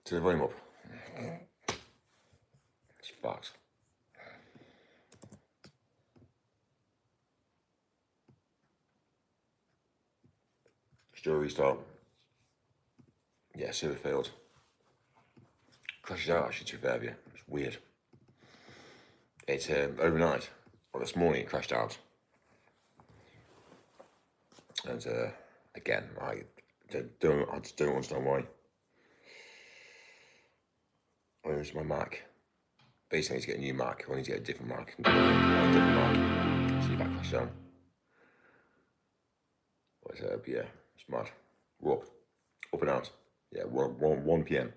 To the volume up. It's facts. Still restart. Yeah, server failed. Crashes out actually, to be fair with you. It's weird. It's overnight. Well, this morning it crashed out. And again, I just don't understand why. I use my Mac. Basically, I need to get a new Mac. I need to get a different Mac. See if that crashes down. But yeah, it's mad. We're up and out. Yeah, 1 p.m.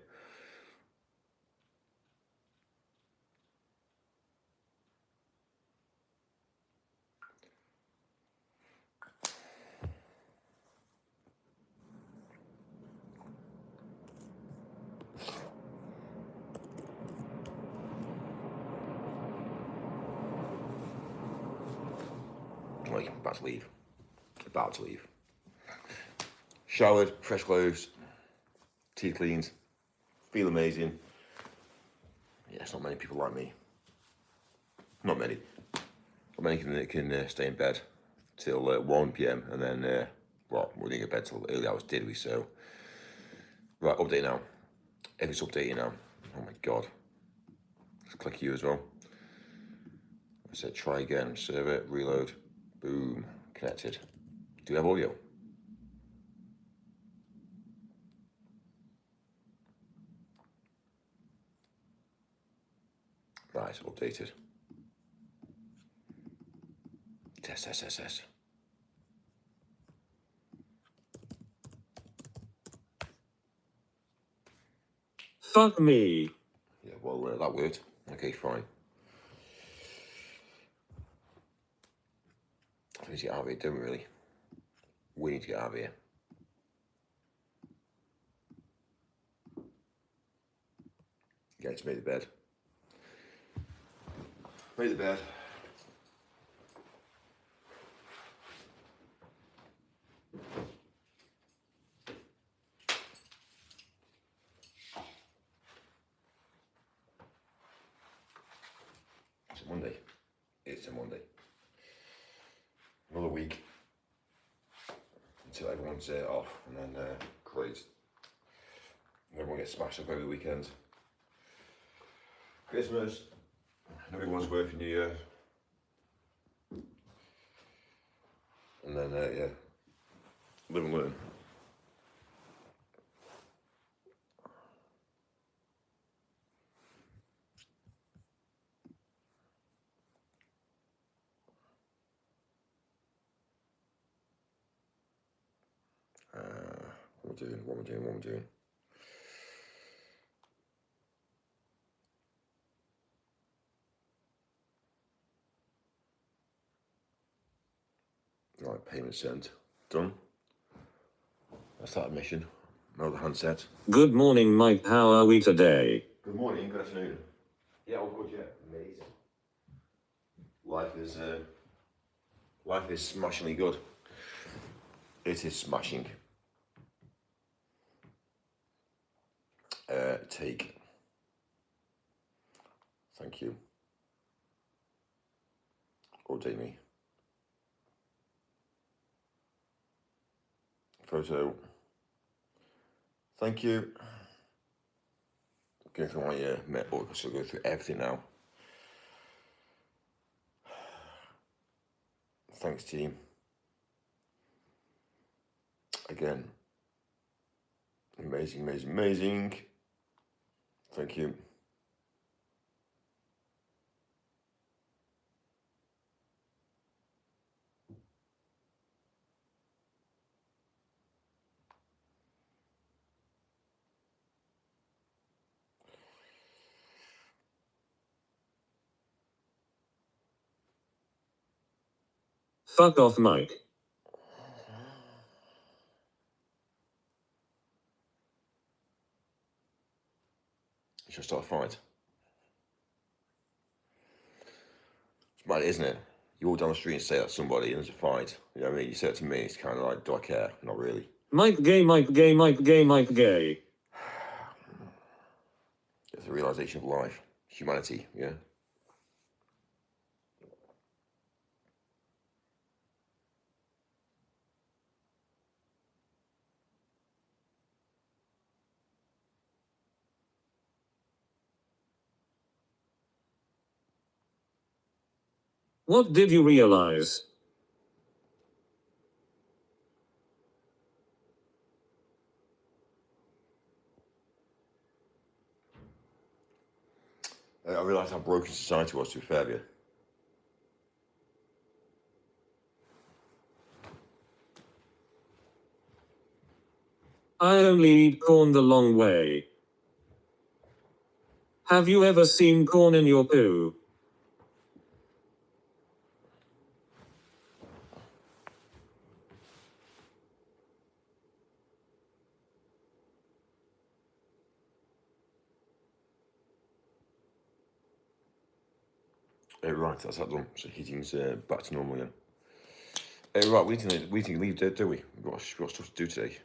Like, about to leave. Showered, fresh clothes, teeth cleaned, feel amazing. Yeah, it's not many people like me. Not many can stay in bed till 1 p.m. and then, well, we didn't get bed till early hours, did we? So, right, update now. Everything's updating now. Oh my God. Let's click you as well. I said try again, server, reload, boom, connected. Do we have audio? Right, updated. Test. Fuck me. Yeah, well, that worked. Okay, fine. I need to get out of here, don't we, really? We need to get out of here. Yeah, just made the bed. Made the bed. It's a Monday. It's a Monday. Another week until everyone's off, and then great. Everyone gets smashed up over the weekend. Christmas. Nobody wants to work for New Year. And then, yeah, live and learn. What we're doing. Right, payment sent. Done. That's that mission. Another handset. Good morning, Mike. How are we today? Good morning, good afternoon. Yeah, all good, yeah. Amazing. Life is smashingly good. It is smashing. Take. Thank you. Update me. Photo. Thank you. Going through my netbook, so I'll go through everything now. Thanks, team. Again. Amazing. Thank you. Fuck off, Mike. Should I start a fight? It's mad, isn't it? You walk down the street and say that to somebody and there's a fight. You know what I mean? You say it to me, it's kind of like, do I care? Not really. Mike gay. the realization of life, humanity, yeah. What did you realize? I realised how broken society was, to be fair with you. I only eat corn the long way. Have you ever seen corn in your poo? Right, that's that done. So heating's back to normal again. Right, we need to leave, don't we? We've got stuff to do today.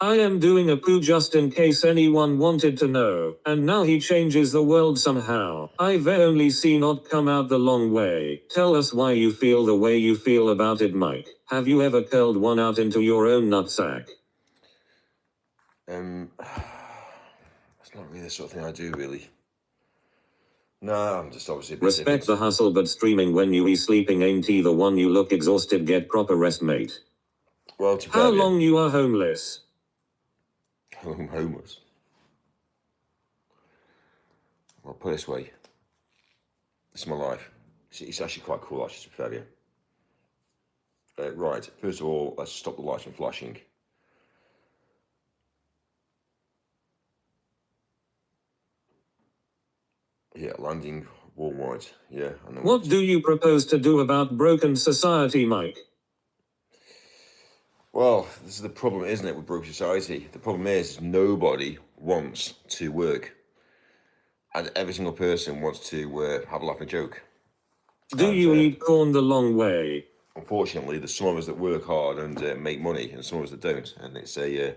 I am doing a poo just in case anyone wanted to know, and now he changes the world somehow. I've only seen it come out the long way. Tell us why you feel the way you feel about it, Mike. Have you ever curled one out into your own nutsack? That's not really the sort of thing I do, really. No, I'm just obviously a bit Respect different. the hustle, but streaming when you be sleeping ain't he the one you look exhausted, get proper rest, mate. Well, to be How fair with you, long you are homeless? I'm homeless. I'll put it this way. This is my life. It's actually quite cool, actually, to be fair with you. Right, first of all, let's stop the lights from flashing. Yeah, landing, warm white, yeah. And then What do you propose to do about broken society, Mike? Well, this is the problem, isn't it, with broke society? The problem is nobody wants to work. And every single person wants to have a laugh and joke. Do And, you eat corn the long way? Unfortunately, there's some of us that work hard and make money, and some of us that don't. And it's a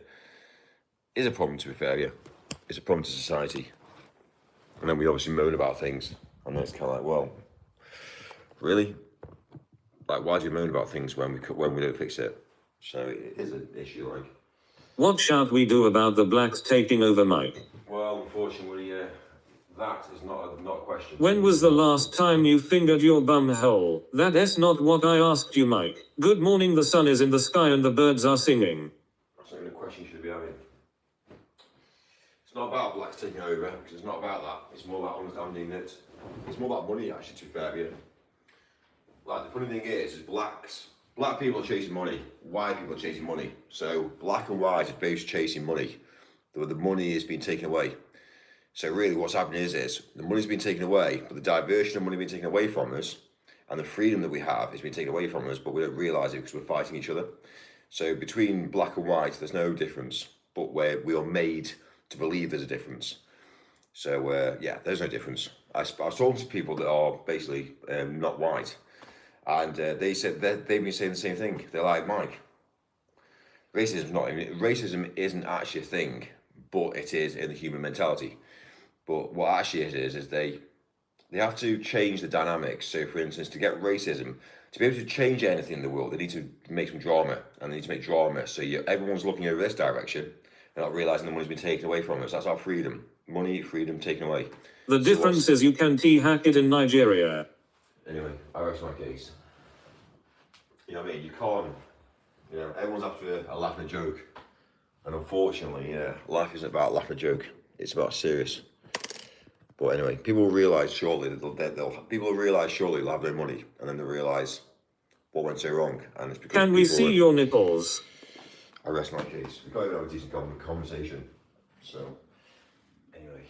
problem, to be fair, yeah. It's a problem to society. And then we obviously moan about things. And then it's kind of like, well, really? Like, why do you moan about things when we don't fix it? So it is an issue, like. What shall we do about the blacks taking over, Mike? Well, unfortunately, that is not a question. When was the last time you fingered your bum hole? That's not what I asked you, Mike. Good morning, the sun is in the sky and the birds are singing. That's not even a question you should be having. It's not about blacks taking over, because it's not about that. It's more about understanding that it's more about money, actually, to be fair with you. Like, the funny thing is black people are chasing money, white people are chasing money. So black and white are both chasing money. The money is being taken away. So really what's happening is the money's been taken away, but the diversion of money being taken away from us, and the freedom that we have is being taken away from us, but we don't realise it because we're fighting each other. So between black and white, there's no difference, but we are made to believe there's a difference. So yeah, there's no difference. I was talking to people that are basically not white, and they said they've been saying the same thing. They're like, Mike, racism isn't actually a thing, but it is in the human mentality. But what actually it is they have to change the dynamics. So, for instance, to get racism, to be able to change anything in the world, they need to make some drama, and they need to make drama. So everyone's looking over this direction and not realising the money's been taken away from us. That's our freedom. Money, freedom taken away. The difference is you can hack it in Nigeria. Anyway, I rest my case. You know what I mean? You can't, everyone's after a laugh and a joke. And unfortunately, life isn't about laugh and a joke. It's about serious. But anyway, people will realise shortly people will realise shortly they'll have no money, and then they'll realise what went so wrong. And it's because Can we see your nipples? I rest my case. We can't even have a decent conversation. So anyway.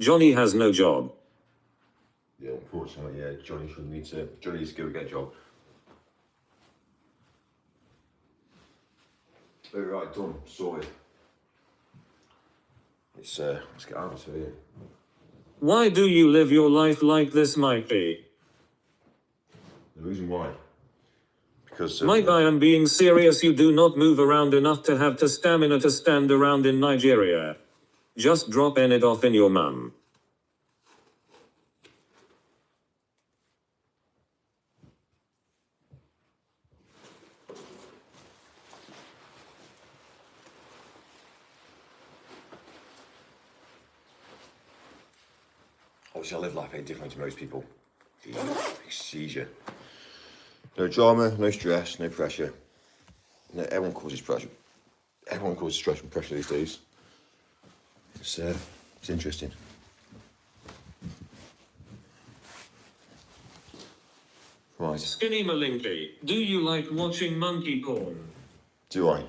Johnny has no job. Yeah, unfortunately, Johnny needs to go get a job. Right, done, sorted. Let's get out of here. Why do you live your life like this, Mikey? The reason why? Because Mike, I am being serious. You do not move around enough to have the stamina to stand around in Nigeria. Just drop it off in your mum. obviously I live life very different to most people. It's seizure. No drama, no stress, no pressure. No, everyone causes pressure. Everyone causes stress and pressure these days. It's interesting. Right. Skinny Malinky, do you like watching monkey porn? Do I?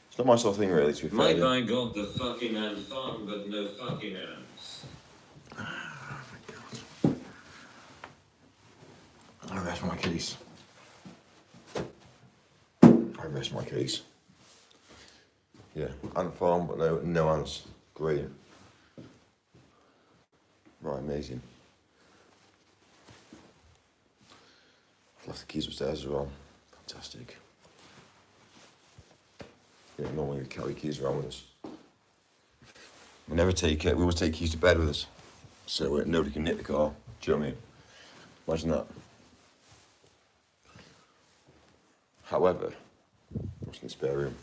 It's not my sort of thing, really, to be fair. My guy got the fucking ant farm, but no fucking ants. I rest my case. Yeah, ant farm, but no ants. Great. Right, amazing. I've left the keys upstairs as well. Fantastic. Yeah, normally we carry keys around with us. We always take keys to bed with us. So nobody can nick the car. Do you know what I mean? Imagine that. However, what's in the spare room?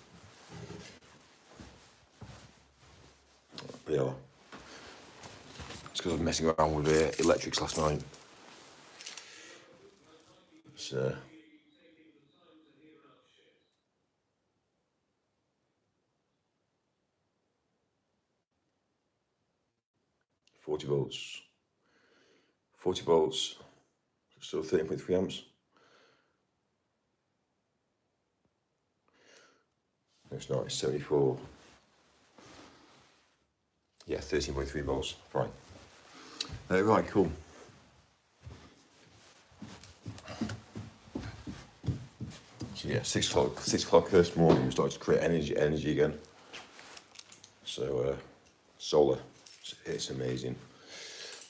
Yeah. It's because I was messing around with electrics last night. So, $40 volts. 40 volts. So 13.3 amps. No, it's not. It's 74. Yeah, 13.3 volts. Fine. Right, cool. So yeah, 6 o'clock this morning we started to create energy again. So solar, it's amazing.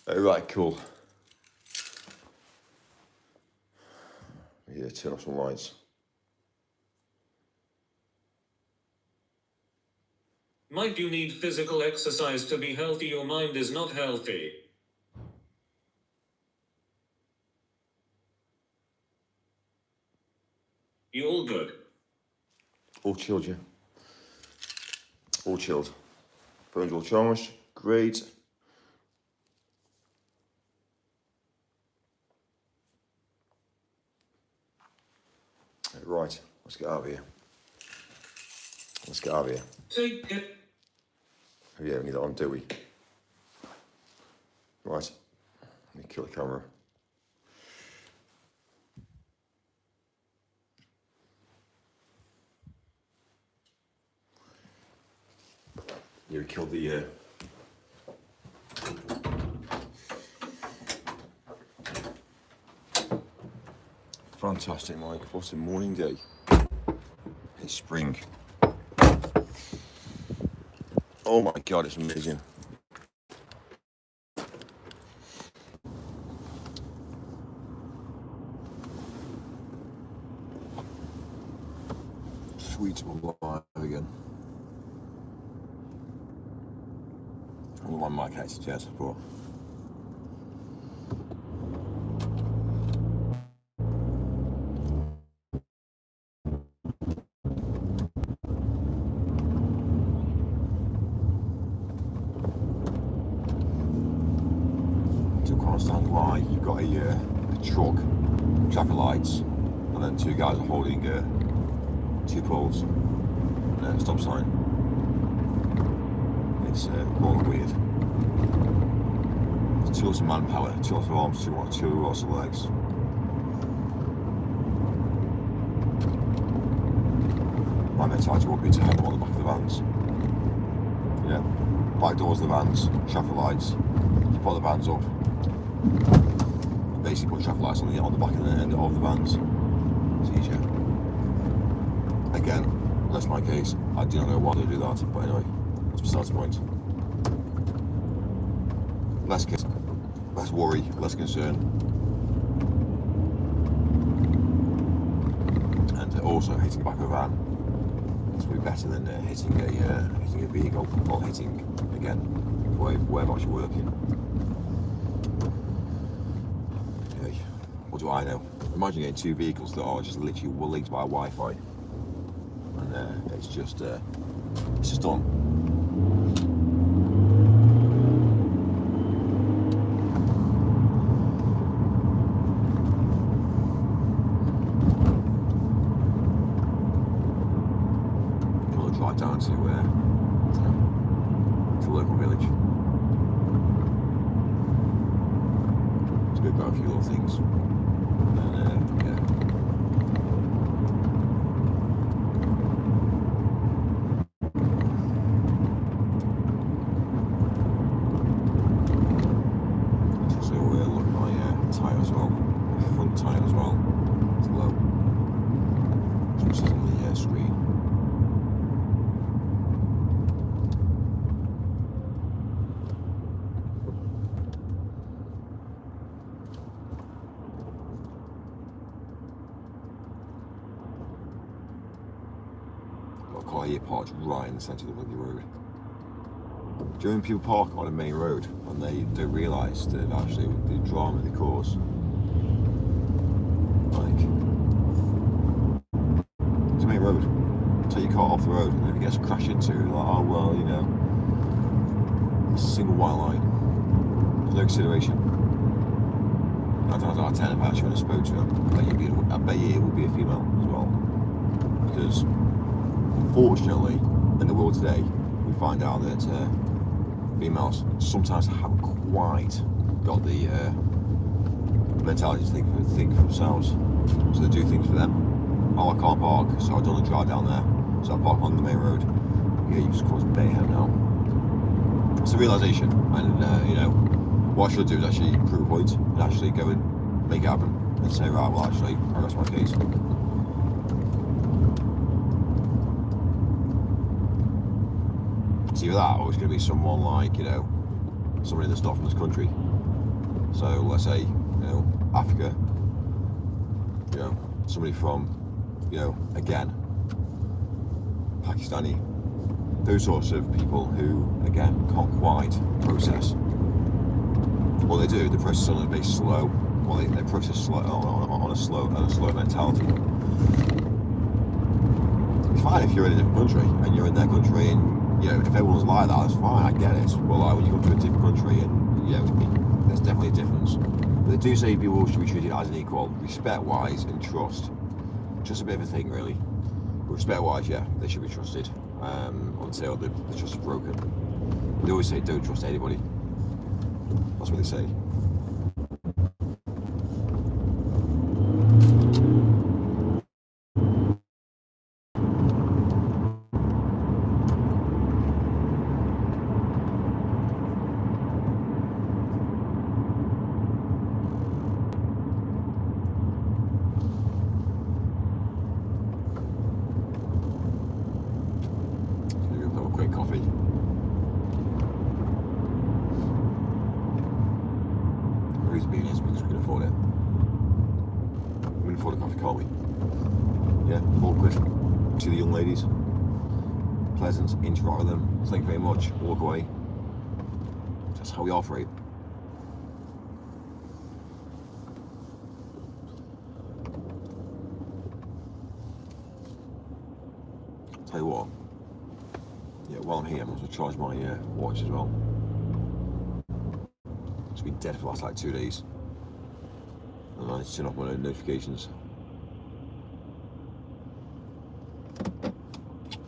Right, cool. Yeah, turn off some lights. Mike, you need physical exercise to be healthy. Your mind is not healthy. You all good? All chilled, yeah. All chilled. Phone's all charged. Great. Right, let's get out of here. Take it. Yeah, we need that on, do we? Right, let me kill the camera. Yeah, we killed the fantastic, Mike. What a morning day. It's spring. Oh my God, it's amazing. Sweet alive again. I don't know why Mike hates it yet, but understand why you've got a truck, traffic lights, and then two guys are holding 2 poles and a stop sign. It's rather weird. There's 2 lots of manpower, 2 lots of arms, 2 lots of legs. My mentality would be to have them on the back of the vans. Yeah, back doors of the vans, traffic lights, you put the vans up. Basically put traffic lights on the back of the end of the vans. It's easier. Again, less rest my case. I do not know why they do that, but anyway, that's besides the point. Less case, less worry, less concern. And also hitting the back of a van. It's probably better than hitting a vehicle, or hitting, again, wherever you're working. Okay, what do I know? Imagine getting two vehicles that are just literally linked by Wi-Fi. And it's just done. Drive down to the local village. It's good to go a few little things. And yeah. Just so look at my tyre as well. My front tyre as well. It's low. Which is on the screen. Car here parked right in the centre of the bloody road. Do you know when people park on a main road and they don't realise that actually the drama they cause? Like, it's a main road. Take your car off the road and if it gets crashed into, like, oh well, you know, it's a single white line. There's no consideration. I don't know, I tell him actually when I spoke to him, I bet you it would be a female as well. Because unfortunately, in the world today, we find out that females sometimes haven't quite got the mentality to think for themselves. So they do things for them. Oh, I can't park, so I don't want to drive down there. So I park on the main road. Yeah, you just cause mayhem now. It's a realisation, and you know, what I should do is actually prove a point and actually go and make it happen and say, right, well, actually, I rest my case. It's either that or it's going to be someone like, you know, somebody that's not from this country. So let's say, you know, Africa, you know, somebody from, you know, again, Pakistani, those sorts of people who, again, can't quite process. What they do, they process on a bit slow, well, they process slow, on a slow mentality. It's fine if you're in a different country and you're in their country and, you know, if everyone's like that, that's fine, I get it. Well, like, when you go to a different country and, you know, there's definitely a difference. But they do say people should be treated as an equal, respect-wise and trust. Just a bit of a thing, really. Respect-wise, yeah, they should be trusted until the trust is broken. They always say don't trust anybody. That's what they say. Coffee. The reason being is because we can afford it. We can afford a coffee, can't we? Yeah, £4. To the young ladies. Pleasant, interact with them. Thank you very much. Walk away. That's how we operate. Tell you what. Yeah, while I'm here, I'm going to charge my watch as well. It's been dead for the last like 2 days. And I need to turn off my notifications.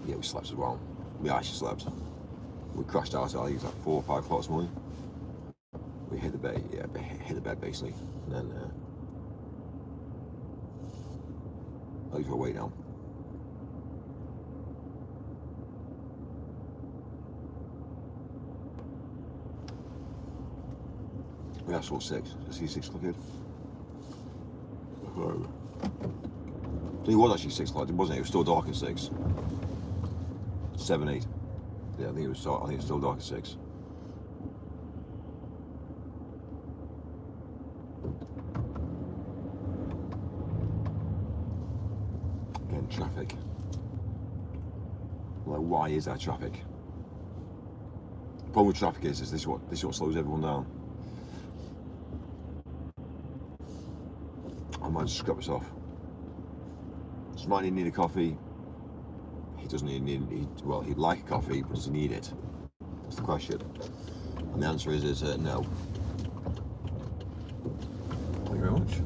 Yeah, we slept as well. We actually slept. We crashed out at like 4 or 5 o'clock this morning. We hit the bed, yeah, hit the bed basically. And then legs were away now. We have saw 6. I see 6 o'clock here. It was actually 6 o'clock, wasn't it? It was still dark at 6. 7, 8. Yeah, I think it was still dark at 6. Again, traffic. Like, why is there traffic? The problem with traffic is this is what slows everyone down. I might just scrap this off. Just might need a coffee. He doesn't well, he'd like a coffee, but does he need it? That's the question. And the answer is no. Thank you very much.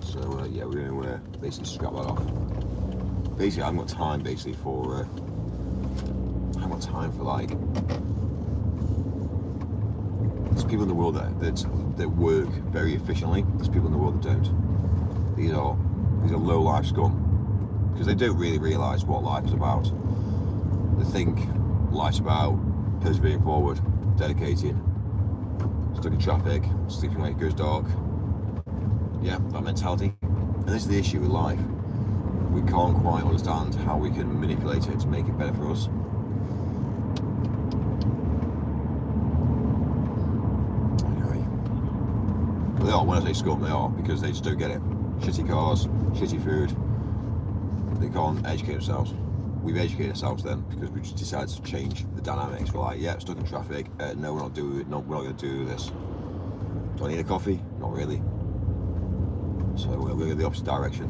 So yeah, we're going to basically scrap that off. Basically, I haven't got time for like, there's people in the world that work very efficiently. There's people in the world that don't. These are low life scum, because they don't really realise what life is about. They think life's about persevering forward, dedicating, stuck in traffic, sleeping when it goes dark. Yeah, that mentality. And this is the issue with life. We can't quite understand how we can manipulate it to make it better for us. Anyway, they are, when I say scum, they are, because they just don't get it. Shitty cars, shitty food. They can't educate themselves. We've educated ourselves then, because we just decided to change the dynamics. We're like, yeah, stuck in traffic. No, we're not doing it. No, we're not going to do this. Do I need a coffee? Not really. So we're going in the opposite direction.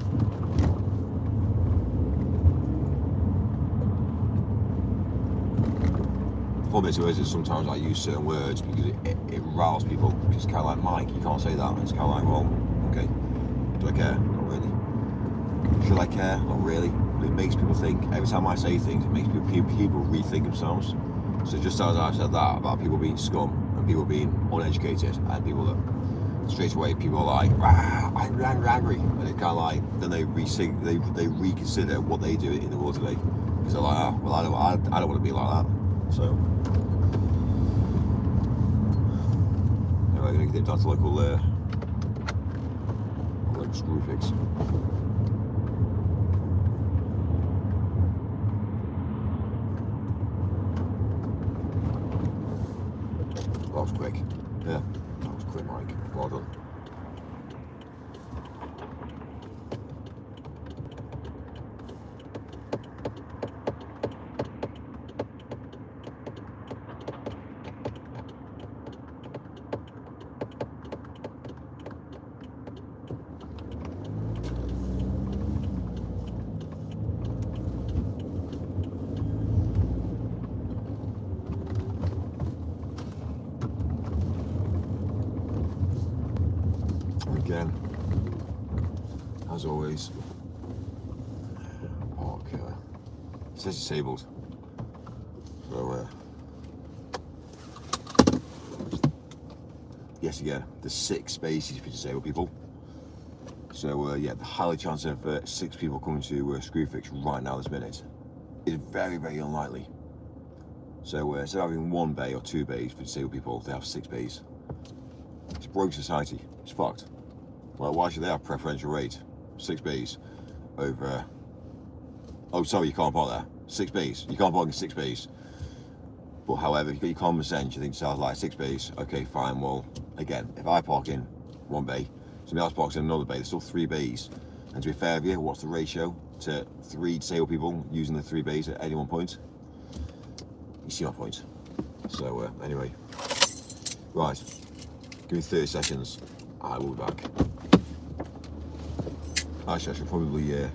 The problem is sometimes I use certain words because it riles people. Because it's kind of like, Mike, you can't say that. And it's kind of like, well, okay. Do I care? Not really. Should I care? Not really. But it makes people think. Every time I say things, it makes people rethink themselves. So just as I've said that about people being scum and people being uneducated and people that straight away people are like, I'm angry, and it's kind of like then they reconsider what they do in the world today, because they're like, well, I don't want to be like that. So anyway, I'm gonna get down to local screw fix. That was quick. Yeah, that was quick, Mike. Well done. Again, as always, park it says disabled, so yes, again, there's 6 spaces for disabled people, so yeah, the highly chance of 6 people coming to Screwfix right now this minute is very, very unlikely. So instead of having 1 bay or 2 bays for disabled people, they have 6 bays. It's a broke society. It's fucked. Well, why should they have preferential rate? 6 bays over... Oh, sorry, you can't park there. 6 bays. You can't park in 6 bays. But however, if you've got your common sense, you think sounds like 6 bays. Okay, fine. Well, again, if I park in 1 bay, somebody else parks in another bay, there's still 3 bays. And to be fair with you, what's the ratio to 3 disabled people using the 3 bays at any one point? You see my point. So, anyway. Right. Give me 30 seconds. I will be back. Actually, I should probably get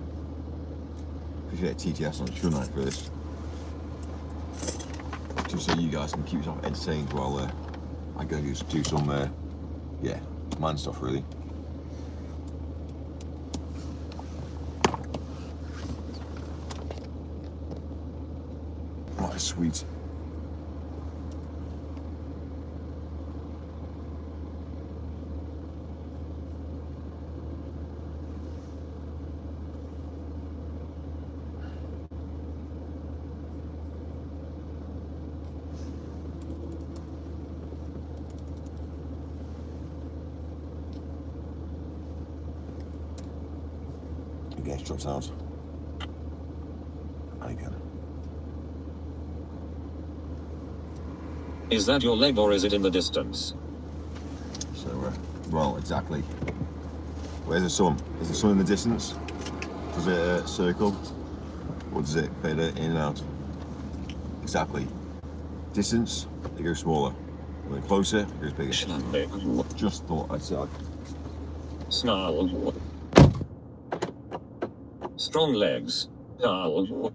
a TTS on, shouldn't I, first? Just so you guys can keep yourself entertained while I go and do some, yeah, man stuff, really. Right, sweet. Again, drops out. And again. Is that your leg or is it in the distance? So, well, exactly. Where's the sun? Is the sun in the distance? Does it circle? Or does it fade in and out? Exactly. Distance, it goes smaller. When closer, it goes bigger. Just thought I'd say. Snarl. Strong legs. Carl.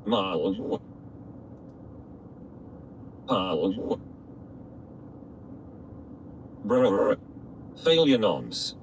Marl. Parl. Brr. Failure nonce.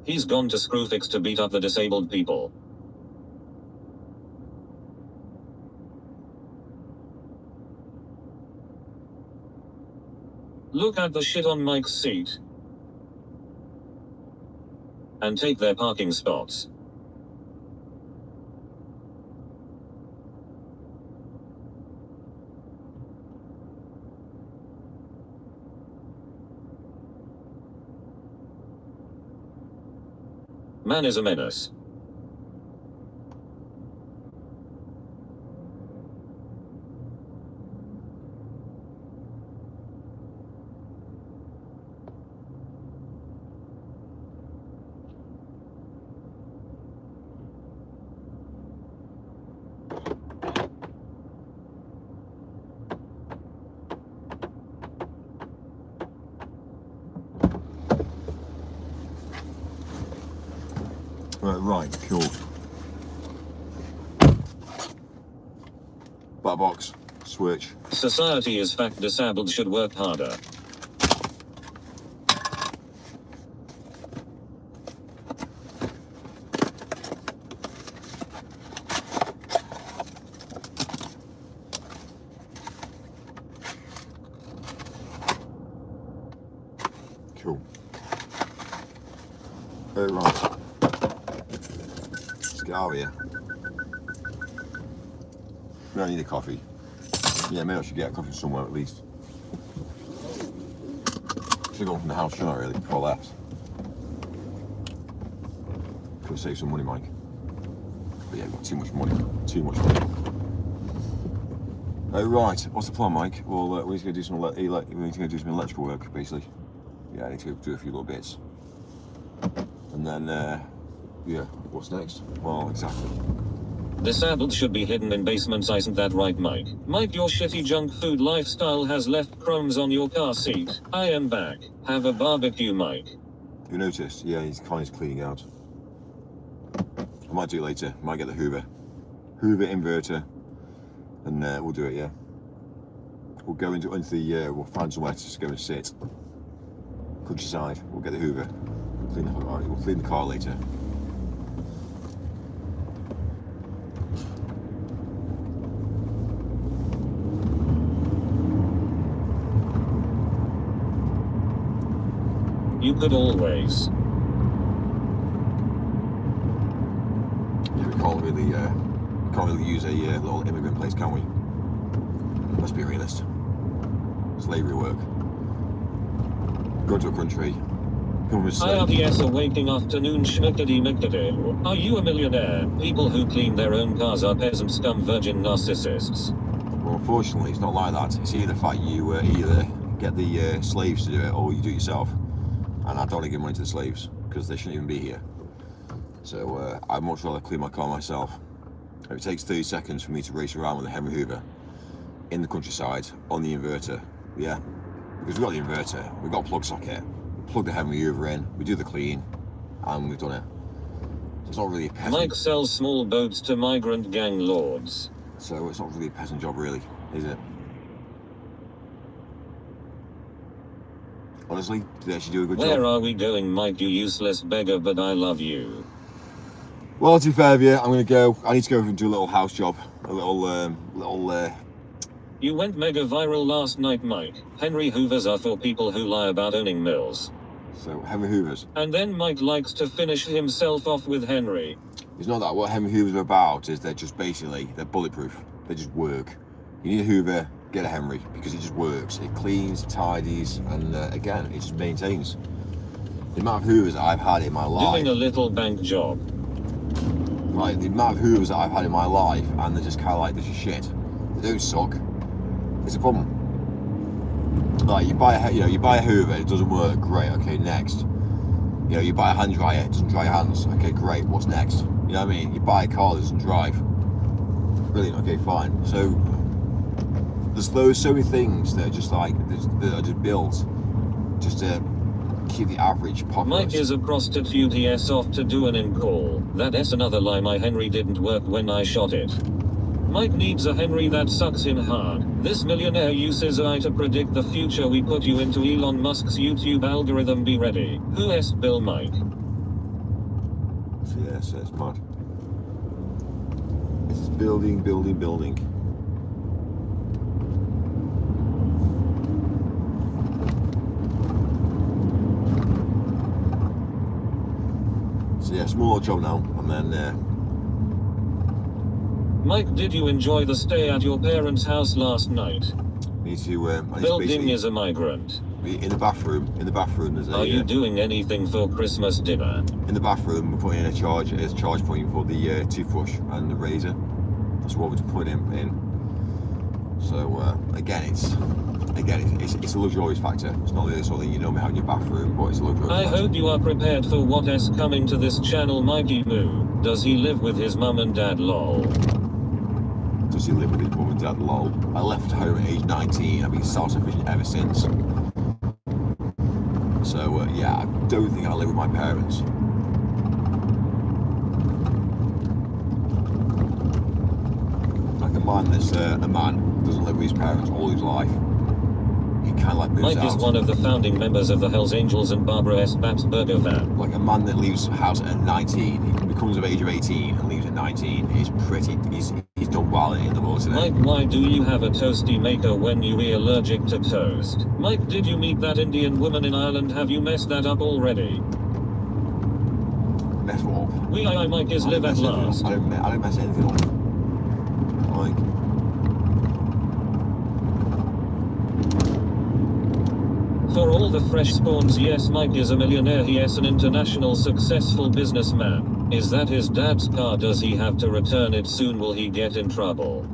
He's gone to Screwfix to beat up the disabled people. Look at the shit on Mike's seat. And take their parking spots. Man is a menace. Right, cool. Back box, switch. Society is fact disabled should work harder. Cool. Right. Let's get out of here. We don't need a coffee. Yeah, maybe I should get a coffee somewhere at least. Should go from the house, shouldn't I, really, before I left? Could save some money, Mike. But yeah, we've got too much money. Too much money. Right, what's the plan, Mike? Well, we need to go do some electrical work, basically. Yeah, I need to go do a few little bits. And then, yeah, what's next? Well, exactly. Disabled should be hidden in basements, isn't that right, Mike? Mike, your shitty junk food lifestyle has left crumbs on your car seat. I am back. Have a barbecue, Mike. You noticed? Yeah, he's kind of cleaning out. I might do it later. Might get the Hoover inverter, and we'll do it. Yeah, we'll go into the. We'll find somewhere to just go and sit. Countryside. We'll get the Hoover. We'll clean the car later. You could always. Yeah, we can't really use a little immigrant place, can we? Let's be realist. Slavery work. Go to a country. Come with slaves. IRDS a waking afternoon schmickety mickety. Are you a millionaire? People who clean their own cars are peasant scum virgin narcissists. Well, unfortunately, it's not like that. It's either fact you either get the slaves to do it, or you do it yourself. And I don't want to give money to the slaves because they shouldn't even be here. So I'd much rather clean my car myself. It takes 30 seconds for me to race around with a Henry Hoover in the countryside on the inverter. Yeah, because we've got the inverter, we've got a plug socket, we plug the Henry Hoover in, we do the clean, and we've done it. So it's not really a peasant. Mike sells small boats to migrant gang lords. So it's not really a peasant job, really, is it? Honestly, did they actually do a good job? Where are we going, Mike, you useless beggar, but I love you. Well, to be fair with you, I'm going to go. I need to go and do a little house job. A little. You went mega viral last night, Mike. Henry Hoovers are for people who lie about owning mills. So, Henry Hoovers. And then Mike likes to finish himself off with Henry. It's not that. What Henry Hoovers are about is they're just basically, they're bulletproof. They just work. You need a Hoover, get a Henry, because it just works. It cleans, tidies, and again, it just maintains. The amount of Hoovers I've had in my life. Doing a little bank job. Like, the amount of Hoovers that I've had in my life, and they're just kind of like, this is shit. They don't suck. It's a problem. Like, you buy a Hoover, it doesn't work, great, okay, next. You know, you buy a hand dryer, it doesn't dry your hands, okay, great, what's next? You know what I mean? You buy a car that doesn't drive. Brilliant, okay, fine. So, there's so many things that are just like, that are just built just to keep the average populace. Mike is a prostitute, he s off to do an in-call. That s another lie, my Henry didn't work when I shot it. Mike needs a Henry that sucks him hard. This millionaire uses AI to predict the future. We put you into Elon Musk's YouTube algorithm, be ready. Who s Bill Mike? So yeah, so it's mad. This is building. So yeah, small little job now, and then Mike, did you enjoy the stay at your parents' house last night? need to Building is a migrant. in the bathroom. There's a. Are you doing anything for Christmas dinner? In the bathroom, we're putting in a charge point for the toothbrush and the razor. That's what we're putting in. So again, it's a luxurious factor. It's not the sort of thing you normally have in your bathroom, but it's a luxurious I factor. hope you are prepared for what is coming to this channel, Mikey Moo. Does he live with his mum and dad, lol? Does he live with his mum and dad, lol? I left home at age 19. I've been self-sufficient ever since. So yeah, I don't think I live with my parents. I can mind this a man who doesn't live with his parents all his life. He kind of like moves Mike out. is one of the founding members of the Hells Angels and Barbara S. Babs Burger van. Like a man that leaves the house at 19, he becomes of age of 18 and leaves at 19. He's done well in the world today. Mike, why do you have a toasty maker when you're allergic to toast? Mike, did you meet that Indian woman in Ireland? Have you messed that up already? Mess what up? Mike is live at last. I don't mess anything up. Like, For all the fresh spawns, yes, Mike is a millionaire, he is an international successful businessman. Is that his dad's car? Does he have to return it soon? Will he get in trouble?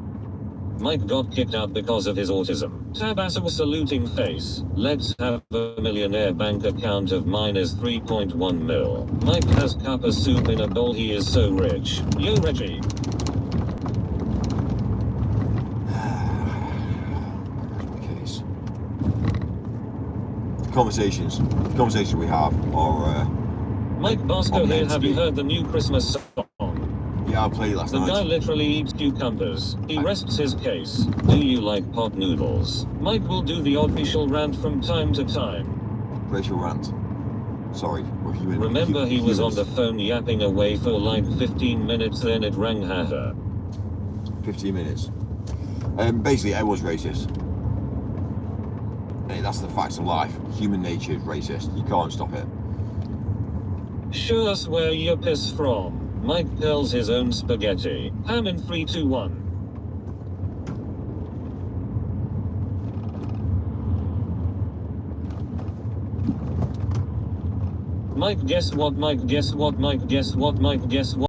Mike got kicked out because of his autism. Tabasco saluting face. Let's have a millionaire bank account of mine is 3.1 mil. Mike has cup of soup in a bowl, he is so rich. Yo, Reggie. conversations we have are Mike Bosco here, have you heard the new Christmas song? yeah, I played last The night. guy literally eats cucumbers. He rests his case. Do you like pot noodles? Mike will do the official rant from time to time. Racial rant. Sorry. Remember he was on the phone yapping away for like 15 minutes, then it rang, haha. 15 minutes. Basically, I was racist. Hey, that's the facts of life. Human nature is racist. You can't stop it. Show us where you're pissed from. Mike curls his own spaghetti. Ham in 3, 2, 1. Mike, guess what? Mike, guess what? Mike, guess what? Mike, guess what?